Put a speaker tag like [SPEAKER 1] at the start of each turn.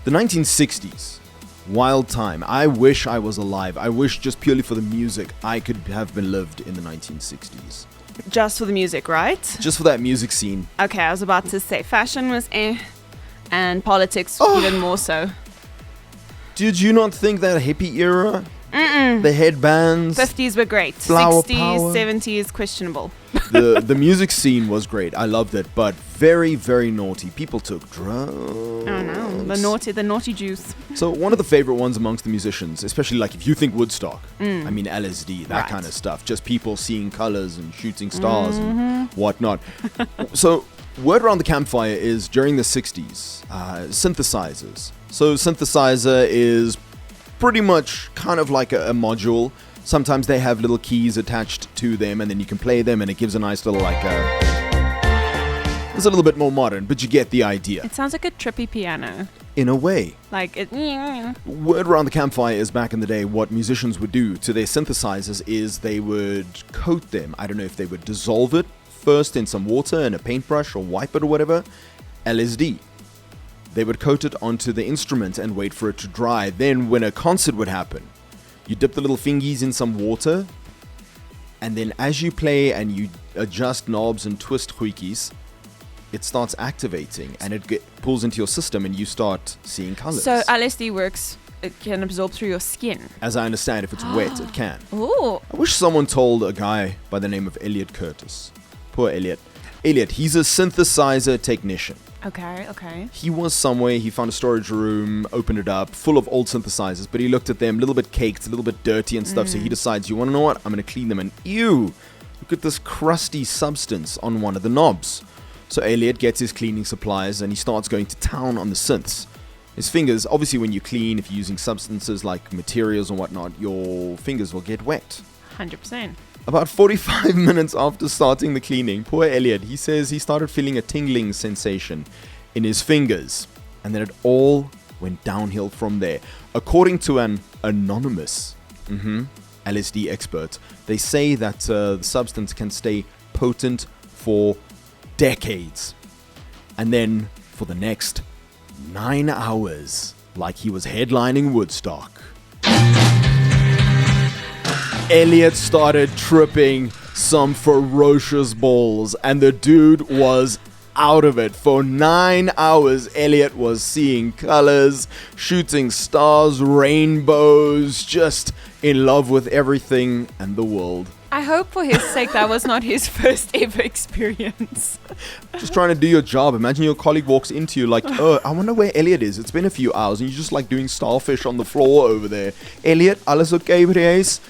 [SPEAKER 1] The 1960s. Wild time. I wish I was alive. I wish just purely for the music I could have been lived in the 1960s.
[SPEAKER 2] Just for the music, right?
[SPEAKER 1] Just for that music scene.
[SPEAKER 2] Okay, I was about to say fashion was and politics even more so.
[SPEAKER 1] Did you not think that hippie era?
[SPEAKER 2] Mm-mm.
[SPEAKER 1] The headbands.
[SPEAKER 2] 50s were great.
[SPEAKER 1] Flower
[SPEAKER 2] 60s,
[SPEAKER 1] power.
[SPEAKER 2] 70s, questionable.
[SPEAKER 1] The music scene was great. I loved it, but very, very naughty. People took drugs.
[SPEAKER 2] Oh no, the naughty juice.
[SPEAKER 1] So one of the favorite ones amongst the musicians, especially like if you think Woodstock, I mean LSD, that
[SPEAKER 2] Right.
[SPEAKER 1] kind of stuff. Just people seeing colors and shooting stars and whatnot. So word around the campfire is during the 60s, synthesizers. So synthesizer is pretty much kind of like a module. Sometimes they have little keys attached to them and then you can play them and it gives a nice little it's a little bit more modern, but you get the idea.
[SPEAKER 2] It sounds like a trippy piano.
[SPEAKER 1] In a way.
[SPEAKER 2] Like it.
[SPEAKER 1] Word around the campfire is back in the day what musicians would do to their synthesizers is they would coat them. I don't know if they would dissolve it first in some water and a paintbrush or wipe it or whatever. LSD. They would coat it onto the instrument and wait for it to dry. Then when a concert would happen, you dip the little fingies in some water, and then as you play and you adjust knobs and twist hoikies, it starts activating and it pulls into your system and you start seeing colors.
[SPEAKER 2] So LSD works. It can absorb through your skin.
[SPEAKER 1] As I understand, if it's wet, it can.
[SPEAKER 2] Ooh.
[SPEAKER 1] I wish someone told a guy by the name of Eliot Curtis. Poor Eliot. Eliot, he's a synthesizer technician.
[SPEAKER 2] Okay.
[SPEAKER 1] He was somewhere, he found a storage room, opened it up, full of old synthesizers, but he looked at them, a little bit caked, a little bit dirty and stuff, so he decides, you want to know what? I'm going to clean them, and ew! Look at this crusty substance on one of the knobs. So Eliot gets his cleaning supplies, and he starts going to town on the synths. His fingers, obviously when you clean, if you're using substances like materials and whatnot, your fingers will get wet.
[SPEAKER 2] 100%.
[SPEAKER 1] About 45 minutes after starting the cleaning, poor Eliot, he says he started feeling a tingling sensation in his fingers. And then it all went downhill from there. According to an anonymous LSD expert, they say that the substance can stay potent for decades. And then for the next 9 hours, like he was headlining Woodstock, Eliot started tripping some ferocious balls, and the dude was out of it. For 9 hours, Eliot was seeing colors, shooting stars, rainbows, just in love with everything and the world.
[SPEAKER 2] I hope for his sake that was not his first ever experience.
[SPEAKER 1] Just trying to do your job. Imagine your colleague walks into you like, oh, I wonder where Eliot is. It's been a few hours, and you're just like doing starfish on the floor over there. Eliot, alles okay, vrees?